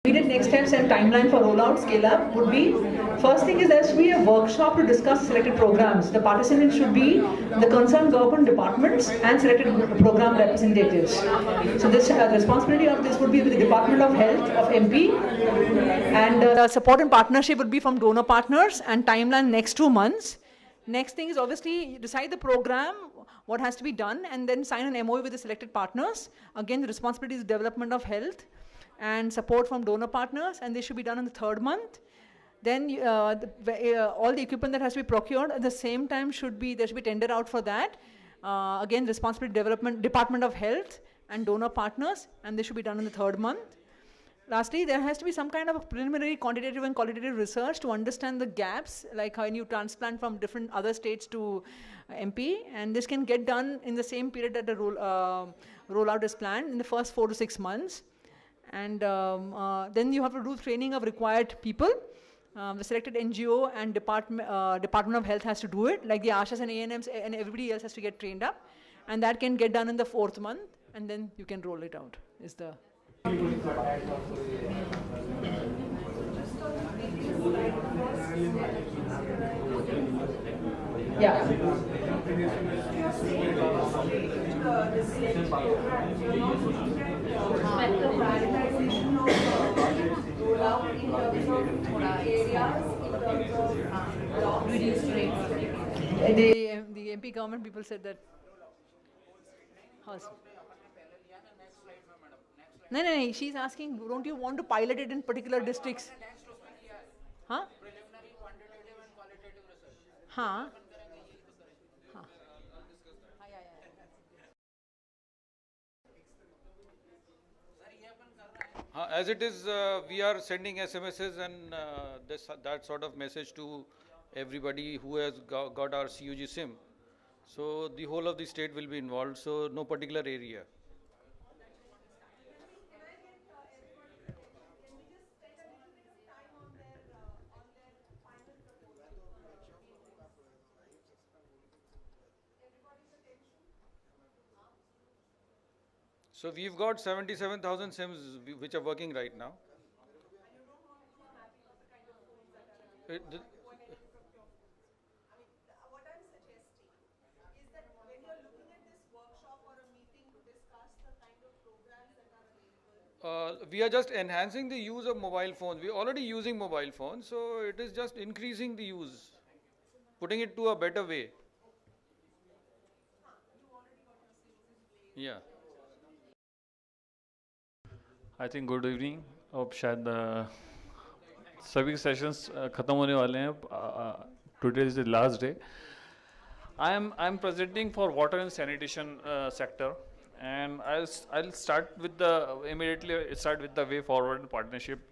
Immediate next steps and timeline for rollout scale up would be, first thing is there should be a workshop to discuss selected programs. The participants should be the concerned government departments and selected program representatives. So this responsibility of this would be with the Department of Health of MP, and support and partnership would be from donor partners, and timeline next 2 months. Next thing is obviously decide the program, what has to be done, and then sign an MOU with the selected partners. Again, the responsibility is development of health and support from donor partners, and this should be done in the 3rd month. Then all the equipment that has to be procured at the same time there should be tender out for that. Again, responsibility development, Department of Health and donor partners, and this should be done in the 3rd month. Lastly, there has to be some kind of a preliminary quantitative and qualitative research to understand the gaps, like how you transplant from different other states to MP, and this can get done in the same period that the rollout is planned, in the first 4 to 6 months. And then you have to do training of required people. The selected NGO and Department of Health has to do it, like the ASHAs and ANMs and everybody else has to get trained up. And that can get done in the 4th month, and then you can roll it out, is the... Yeah. The MP government people said that. No, she's asking, don't you want to pilot it in particular districts? Huh? Huh? As it is, we are sending SMSs and that sort of message to everybody who has got our CUG SIM. So the whole of the state will be involved, so no particular area. So we've got 77,000 SIMs which are working right now. We are just enhancing the use of mobile phones. We are already using mobile phones, so it is just increasing the use, putting it to a better way. Yeah. I think good evening. अब शायद सभी sessions ख़त्म होने वाले हैं. Today is the last day. I am presenting for water and sanitation sector, and I'll start with the immediately start with the way forward partnership.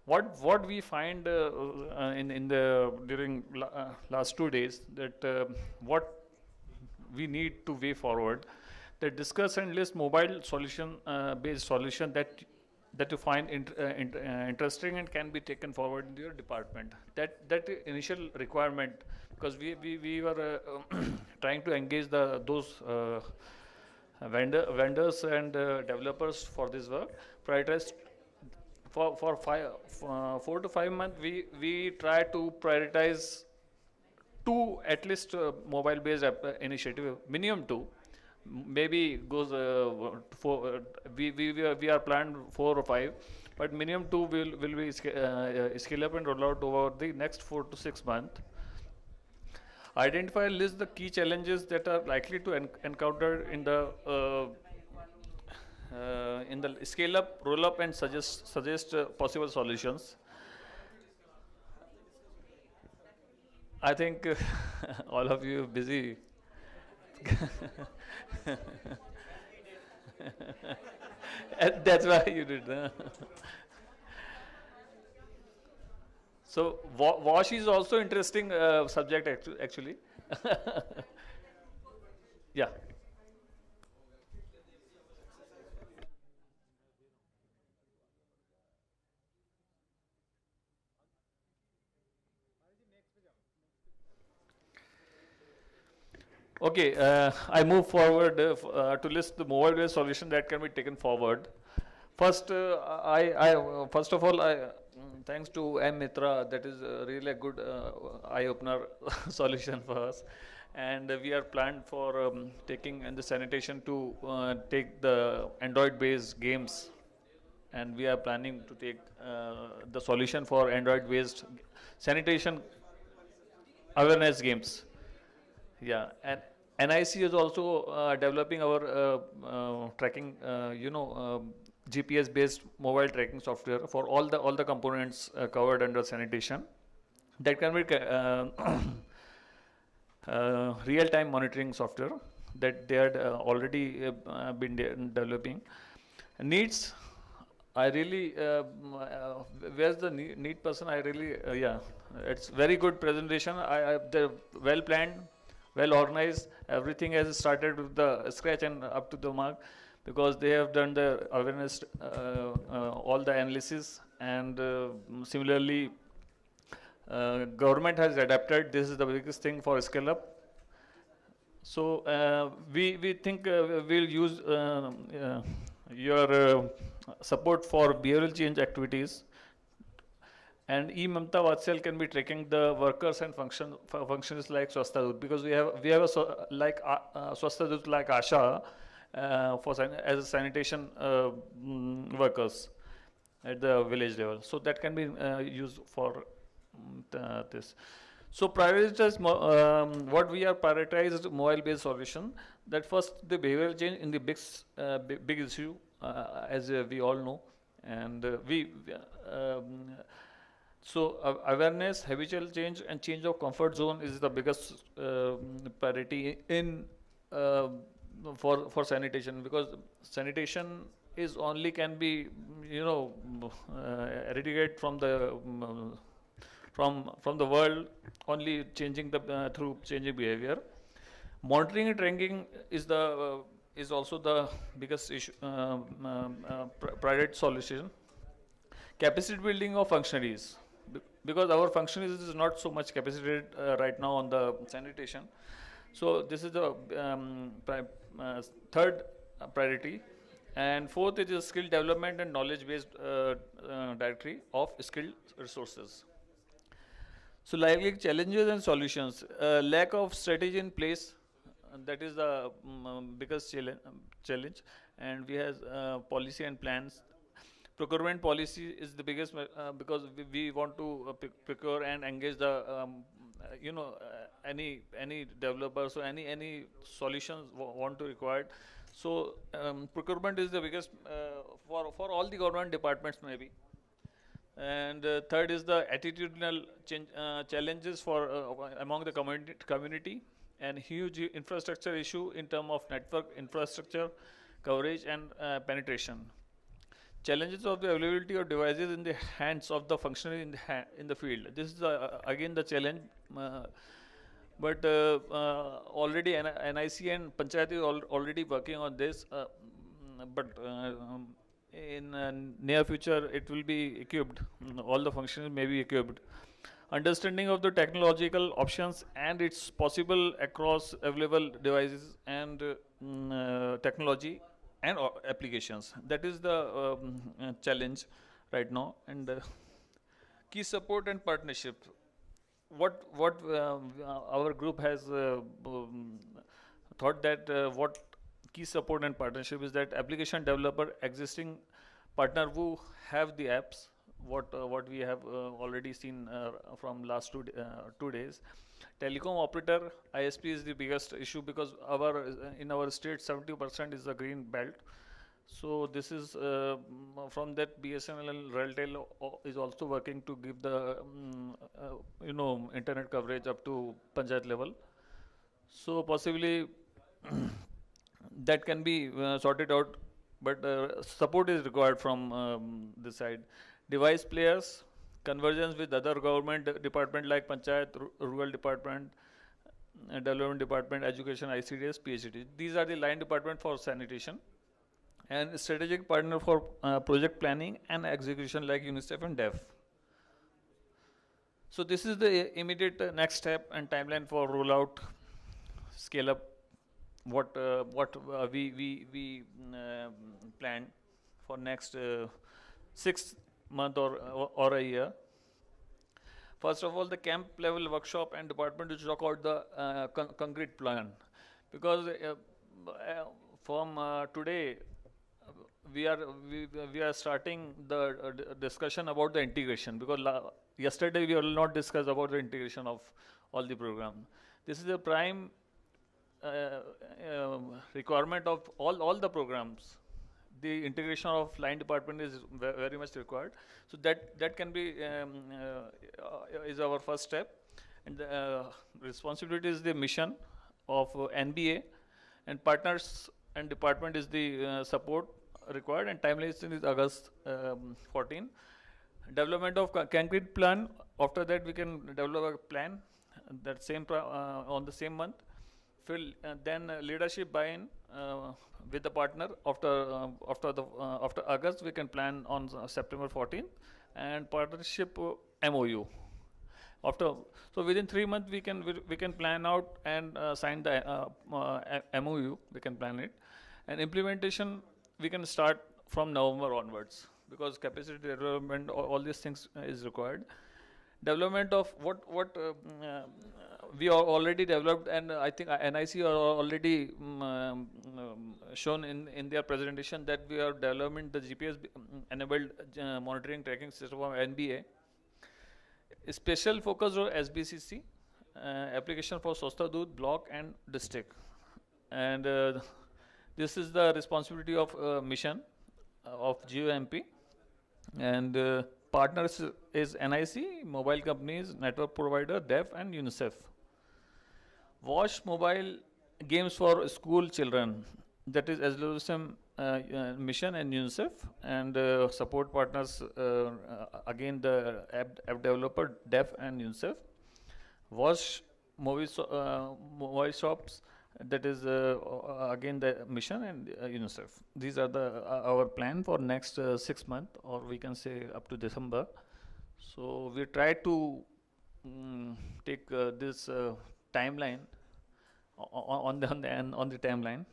What we find in the during last 2 days, that what we need to way forward, that discuss and list mobile solution based solution that you find interesting and can be taken forward in your department. That initial requirement, because we were trying to engage those vendors and developers for this work. Prioritize for 4 to 5 months. We try to prioritize 2 at least mobile based initiative, minimum 2. Maybe goes we are planned 4 or 5, but minimum 2 will be scale up and roll out over the next 4 to 6 months. Identify and list the key challenges that are likely to encounter in the scale up, roll up, and suggest possible solutions. I think all of you busy. That's why you did. So wash is also interesting subject actually. Yeah. Okay, I move forward to list the mobile-based solution that can be taken forward. First, first of all, thanks to M Mitra, that is really a good eye-opener solution for us. And we are planned for taking in the sanitation to take the Android-based games, and we are planning to take the solution for Android-based sanitation awareness games. Yeah, and NIC is also developing our tracking, GPS-based mobile tracking software for all the components covered under sanitation. That can be real-time monitoring software that they had already been developing. Needs, I really, where's the need person? I really, yeah, it's very good presentation. They're well planned, well organized. Everything has started with the scratch and up to the mark, because they have done the awareness, all the analysis, and similarly, government has adapted. This is the biggest thing for scale up. So we think we'll use your support for behavioral change activities, and e-Mamta Vatsal can be tracking the workers and functions like Swastha Dut, because we have like Swastha Dut like Asha as a sanitation workers at the village level. So that can be used for this. So prioritize what we are prioritized mobile-based solution. That first, the behavioral change in the big issue, as we all know, and so awareness, habitual change, and change of comfort zone is the biggest priority in for sanitation, because sanitation is only can be eradicated from the from the world only changing the through changing behavior. Monitoring and tracking is also the biggest issue, priority solution. Capacity building of functionaries, because our functionaries is not so much capacitated right now on the sanitation. So this is the third priority. And fourth is skill development and knowledge-based directory of skilled resources. So likely challenges and solutions. Lack of strategy in place, that is the biggest challenge. And we have policy and plans. Procurement policy is the biggest, because we want to procure and engage the any developers, or any solutions want to require. So procurement is the biggest for all the government departments maybe. And third is the attitudinal challenges for among the community, and huge infrastructure issue in terms of network infrastructure coverage and penetration. Challenges of the availability of devices in the hands of the functionary in the field. This is again the challenge, but already NIC and Panchayat is already working on this, but in near future it will be equipped, all the functions may be equipped. Understanding of the technological options and its possible across available devices and technology and applications. That is the challenge right now. And key support and partnership. What our group has thought that what key support and partnership is that application developer, existing partner who have the apps, what we have already seen from last 2 days. Telecom operator, ISP is the biggest issue, because in our state 70% is the green belt. So this is from that BSNL and RailTel is also working to give the internet coverage up to Panchayat level. So possibly that can be sorted out, but support is required from this side. Device players, convergence with other government department like Panchayat, Rural Department, Development Department, Education, ICDS, PHD. These are the line department for sanitation. And strategic partner for project planning and execution like UNICEF and DEF. So this is the immediate next step and timeline for rollout, scale up, what we planned for next 6 months or a year. First of all, the camp level workshop and department to talk about the concrete plan, because from today we are starting the discussion about the integration, because yesterday we will not discuss about the integration of all the program. This is the prime requirement of all the programs. The integration of line department is very much required. So that can be is our first step, and the responsibility is the mission of NBA, and partners and department is the support required, and timeline is August 14. Development of concrete plan. After that, we can develop a plan that same on the same month. Then leadership buy-in with the partner. After August, we can plan on September 14th, and partnership MOU. So within 3 months we can plan out and sign the MOU. We can plan it, and implementation we can start from November onwards, because capacity development, all these things is required. Development of what we are already developed, and I think NIC are already shown in their presentation that we are developing the GPS enabled monitoring tracking system of NBA. Special focus on SBCC application for Swasthya Doodh block and district, and this is the responsibility of mission of GOMP, and partners is NIC, mobile companies, network provider, DEF, and UNICEF. Watch mobile games for school children, that is SLOSM mission and UNICEF, and support partners again the app developer, DEF, and UNICEF. Watch mobile shops, that is again the mission and UNICEF. These are our plan for next 6 months, or we can say up to December. So we try to take this timeline on the timeline.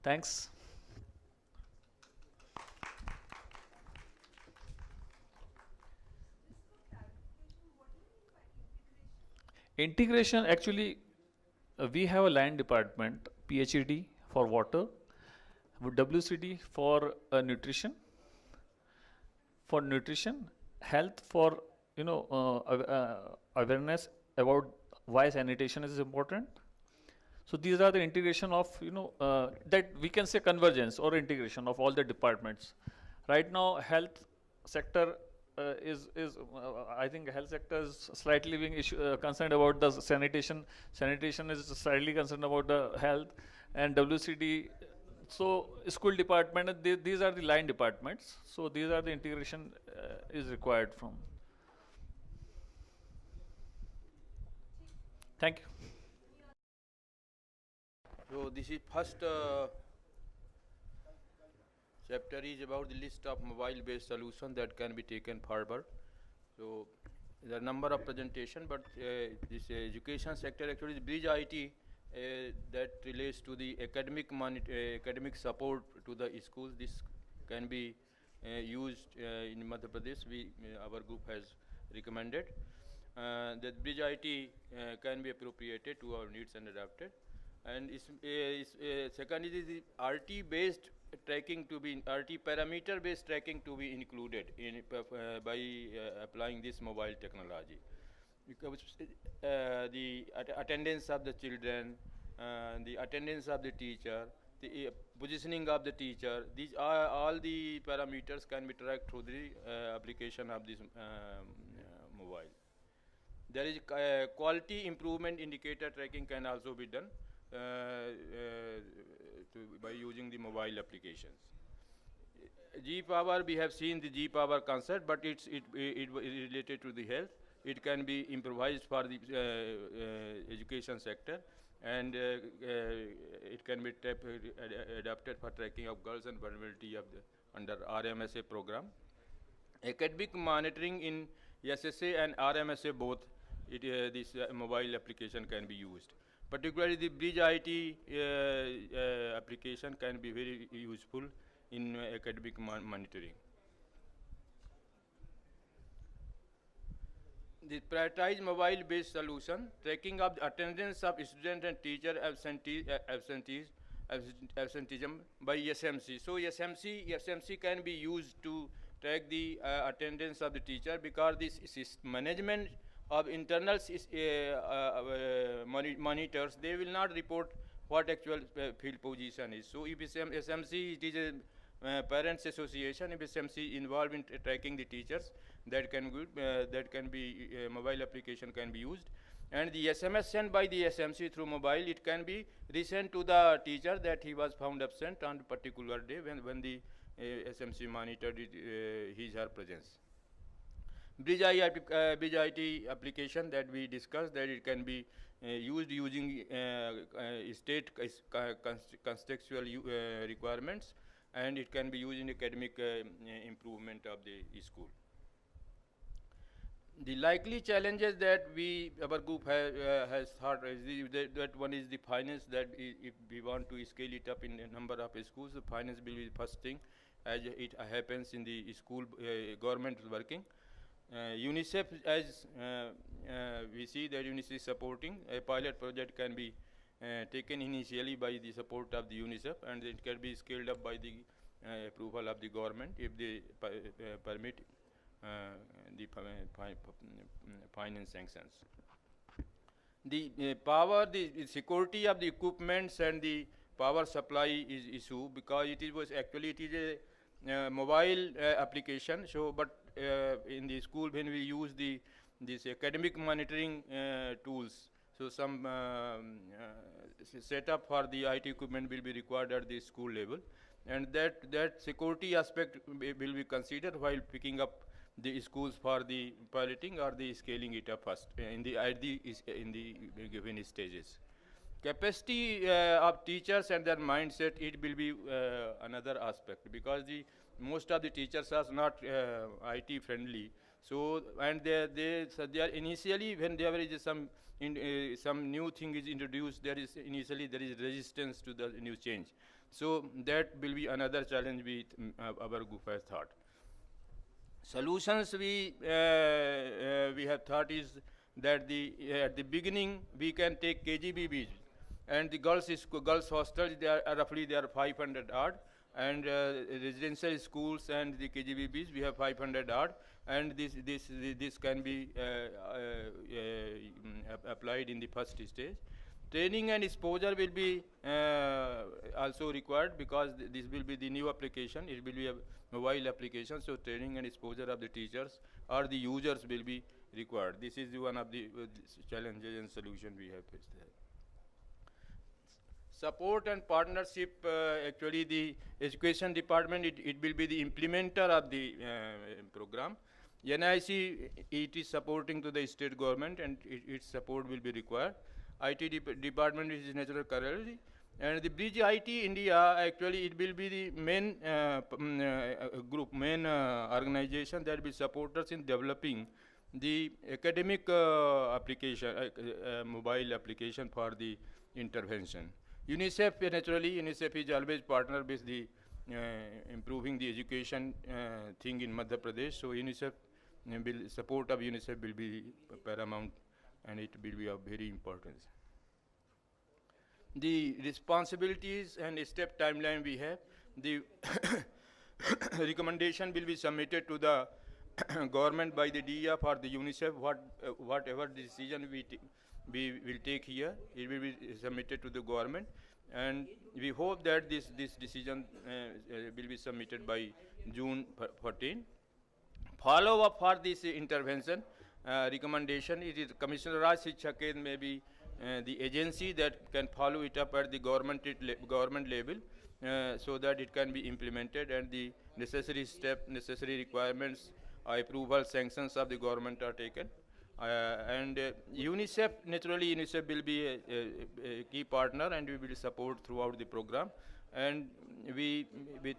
Thanks. Integration, actually, we have a line department, PhD for water, WCD for nutrition, health for awareness about why sanitation is important. So these are the integration of that we can say convergence or integration of all the departments. Right now, health sector I think health sector is slightly being concerned about the sanitation. Sanitation is slightly concerned about the health, and WCD. So school department, these are the line departments. So these are the integration is required from. Thank you. So this is first chapter is about the list of mobile-based solutions that can be taken forward. So there are a number of presentation, but this education sector actually is Bridge IT that relates to the academic support to the schools. This can be used in Madhya Pradesh. Our group has recommended that Bridge IT can be appropriated to our needs and adapted. And second is the RT-based tracking to be RT parameter-based tracking to be included in by applying this mobile technology. Because the attendance of the children, the attendance of the teacher, the positioning of the teacher, these are all the parameters can be tracked through the application of this mobile. There is quality improvement indicator tracking can also be done by using the mobile applications. G-Power, we have seen the G-Power concept, but it is related to the health. It can be improvised for the education sector, and it can be adapted for tracking of girls and vulnerability of under RMSA program. Academic monitoring in SSA and RMSA both, this mobile application can be used. Particularly the Bridge IT application can be very useful in academic monitoring. The prioritized mobile-based solution, tracking of the attendance of student and teacher absenteeism by SMC. So SMC can be used to track the attendance of the teacher, because this is management of internal monitors, they will not report what actual field position is. So if SMC, it is a parents association, if SMC involved in tracking the teachers, that can be mobile application can be used. And the SMS sent by the SMC through mobile, it can be resent to the teacher that he was found absent on a particular day when the SMC monitored his her presence. Bridge IT application that we discussed, that it can be used using state contextual requirements, and it can be used in academic improvement of the school. The likely challenges that our group has thought is that one is the finance, that if we want to scale it up in a number of schools, the finance will be the first thing, as it happens in the school government working. UNICEF, as we see that UNICEF is supporting, a pilot project can be taken initially by the support of the UNICEF, and it can be scaled up by the approval of the government if they permit the finance sanctions. The the security of the equipments and the power supply is issue, because it is a mobile application. So, but in the school, when we use this academic monitoring tools, so some setup for the IT equipment will be required at the school level, and that security aspect will be considered while picking up the schools for the piloting or the scaling it up first in the given stages. Capacity of teachers and their mindset, it will be another aspect, because most of the teachers are not IT friendly. So, and they are initially, when there is some new thing is introduced, there is resistance to the new change. So that will be another challenge with our group has thought. Solutions we have thought is that at the beginning we can take KGBBs, and the girls hostels, they are roughly 500 odd, and residential schools and the KGBBs we have 500 odd, and this can be applied in the first stage. Training and exposure will be also required, because this will be the new application. It will be a mobile application, so training and exposure of the teachers or the users will be required. This is one of the challenges and solution we have faced there. Support and partnership, actually the education department, it will be the implementer of the program. NIC, it is supporting to the state government, and its support will be required. IT department is natural currency, and the Bridge IT India, actually it will be the main main organization that will support us in developing the academic application, mobile application for the intervention. UNICEF, naturally, UNICEF is always partner with the improving the education thing in Madhya Pradesh. So UNICEF support of UNICEF will be paramount, and it will be of very importance. The responsibilities and step timeline we have, the recommendation will be submitted to the government by the DEF or the UNICEF. Whatever decision we will take here, it will be submitted to the government, and we hope that this decision will be submitted by June 14. Follow up for this intervention recommendation, it is Commissioner Raj Shiksha Kendra may be the agency that can follow it up at the government level, so that it can be implemented, and the necessary necessary requirements, approval, sanctions of the government are taken. And UNICEF, naturally UNICEF will be a key partner, and we will support throughout the program. And we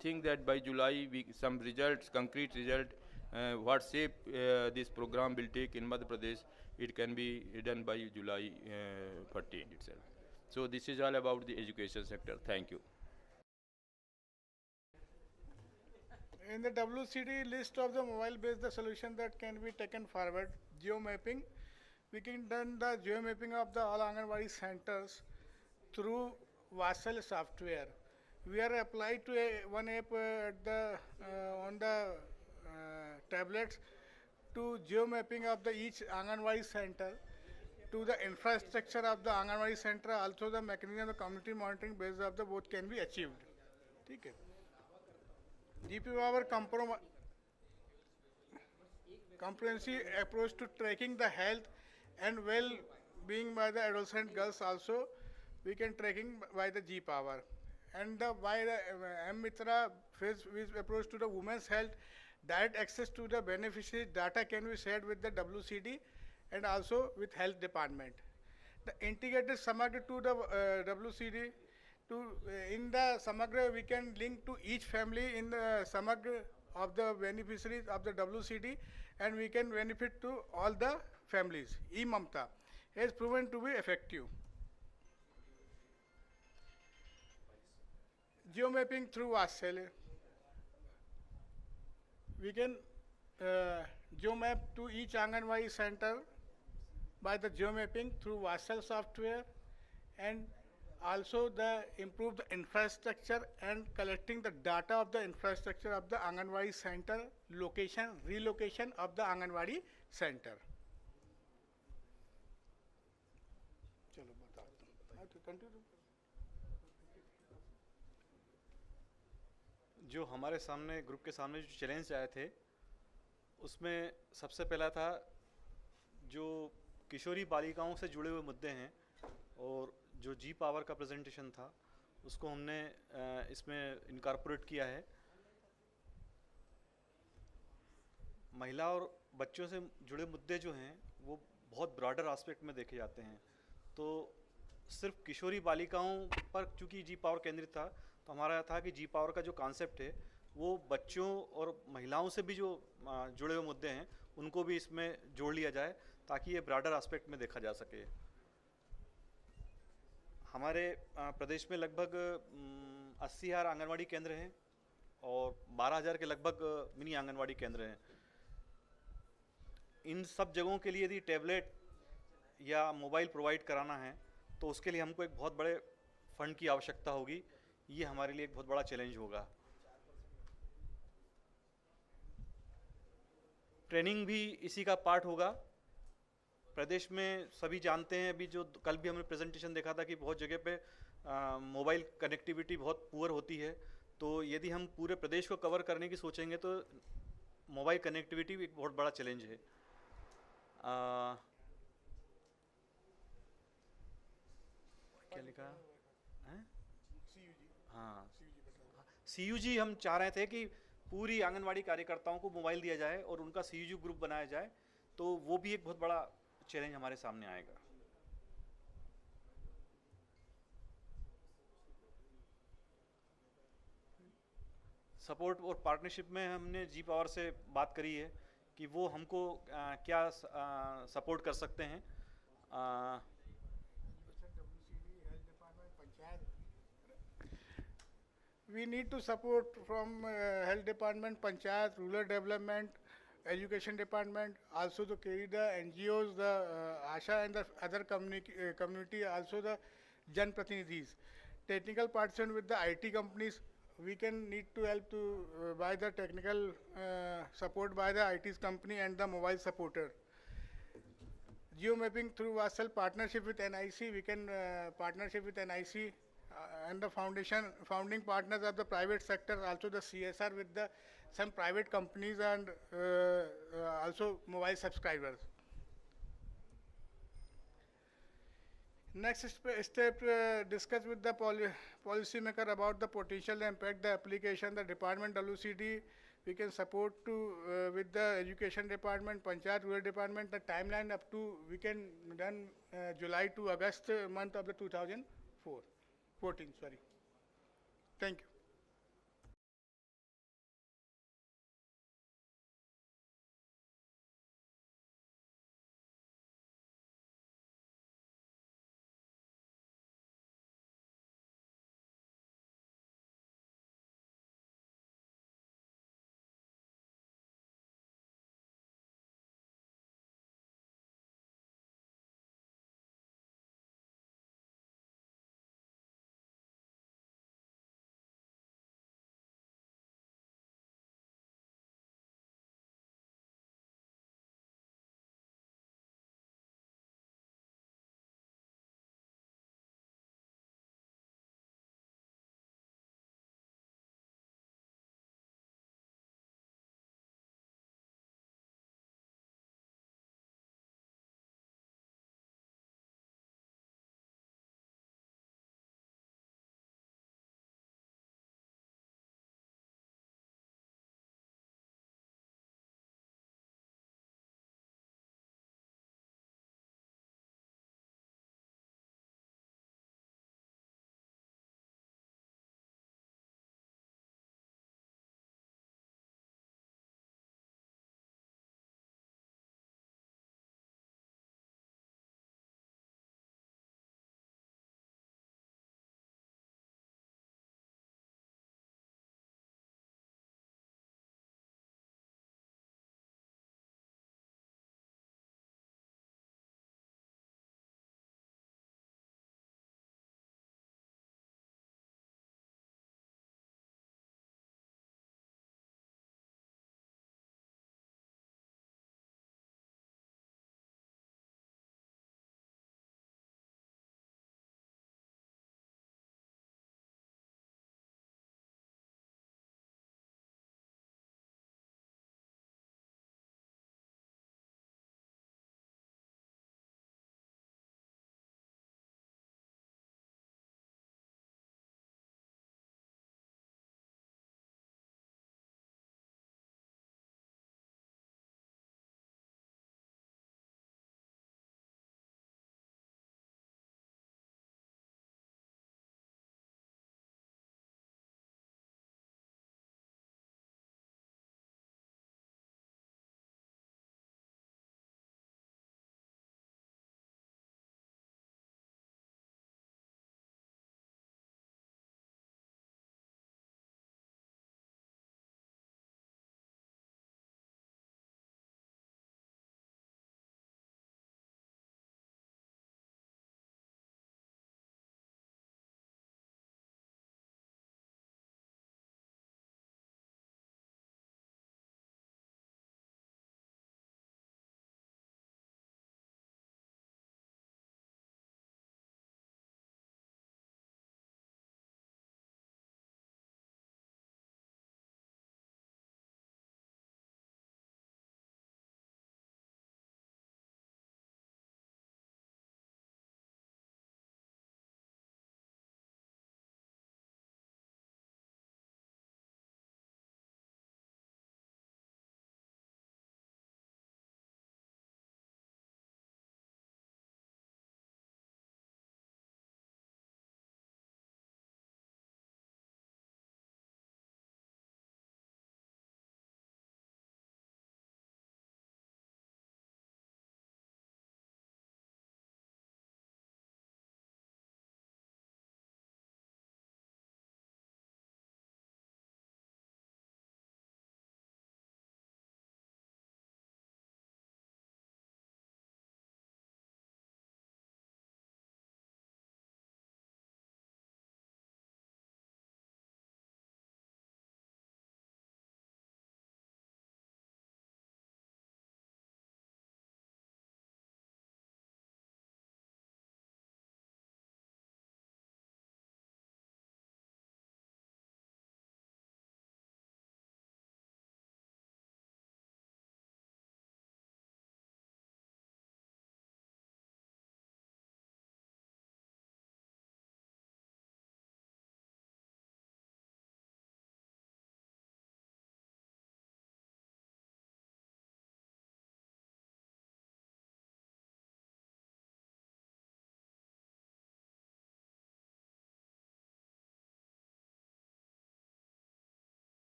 think that by July, some results, concrete result, what shape this program will take in Madhya Pradesh, it can be done by July 14 itself. So this is all about the education sector. Thank you. In the WCD list of the mobile-based the solution that can be taken forward, geo-mapping. We can done the geo-mapping of the all Anganwadi centers through Vassal software. We are applied to one app on the tablets to geo-mapping of the each Anganwadi center to the infrastructure of the Anganwadi center, also the mechanism of community monitoring based of the both can be achieved. ठीक है. GP power comprehensive approach to tracking the health and well-being by the adolescent girls also we can tracking by the G power. And by the M Mitra phase approach to the women's health, direct access to the beneficiary data can be shared with the WCD and also with health department. The integrated Samagra to the WCD in the Samagra we can link to each family in the Samagra of the beneficiaries of the WCD and we can benefit to all the families. E-Mamta has proven to be effective. Geo-mapping through Vassal. We can geo-map to each Anganwadi center by the geo-mapping through Vassal software and also the improve the infrastructure and collecting the data of the infrastructure of the Anganwadi center relocation of the Anganwadi center. चलो बताओ continue. जो हमारे सामने group के सामने जो challenge आए थे उसमें सबसे पहला था जो किशोरी बालिकाओं से जुड़े हुए मुद्दे हैं और जो जी पावर का प्रेजेंटेशन था उसको हमने इसमें इनकॉर्पोरेट किया है. महिला और बच्चों से जुड़े मुद्दे जो हैं वो बहुत ब्रॉडर एस्पेक्ट में देखे जाते हैं, तो सिर्फ किशोरी बालिकाओं पर चूँकि जी पावर केंद्रित था तो हमारा था कि जी पावर का जो कॉन्सेप्ट है वो बच्चों और महिलाओं से भी जो जुड़े हुए मुद्दे हैं उनको भी इसमें जोड़ लिया जाए ताकि ये ब्रॉडर एस्पेक्ट में देखा जा सके. हमारे प्रदेश में लगभग 80,000 आंगनवाड़ी केंद्र हैं और 12,000 के लगभग मिनी आंगनवाड़ी केंद्र हैं. इन सब जगहों के लिए यदि टैबलेट या मोबाइल प्रोवाइड कराना है तो उसके लिए हमको एक बहुत बड़े फंड की आवश्यकता होगी. ये हमारे लिए एक बहुत बड़ा चैलेंज होगा. ट्रेनिंग भी इसी का पार्ट होगा. प्रदेश में सभी जानते हैं, अभी जो कल भी हमने प्रेजेंटेशन देखा था कि बहुत जगह पे मोबाइल कनेक्टिविटी बहुत पुअर होती है, तो यदि हम पूरे प्रदेश को कवर करने की सोचेंगे तो मोबाइल कनेक्टिविटी भी एक बहुत बड़ा चैलेंज है. क्या लिखा है? हाँ, CUG हम चाह रहे थे कि पूरी आंगनवाड़ी कार्यकर्ताओं को मोबाइल दिया जाए और उनका CUG ग्रुप बनाया जाए, तो वो भी एक बहुत बड़ा चैलेंज हमारे सामने आएगा. सपोर्ट और पार्टनरशिप में हमने जी पावर से बात करी है कि वो हमको क्या सपोर्ट कर सकते हैं. We need to support from health department, panchayat, rural development, education department, also to carry the NGOs, the ASHA and the other community, also the Jan Pratinidhis. Technical participation with the IT companies, we can need to help to by the technical support by the IT company and the mobile supporter. Geo-mapping through Vassal partnership with NIC, we can partnership with NIC and the founding partners of the private sector, also the CSR with the some private companies and also mobile subscribers. Next step, discuss with the policy maker about the potential impact, the application, the department WCD, we can support to with the education department, panchayat, rural department, the timeline up to we can done July to August month of the 2014. Sorry. Thank you.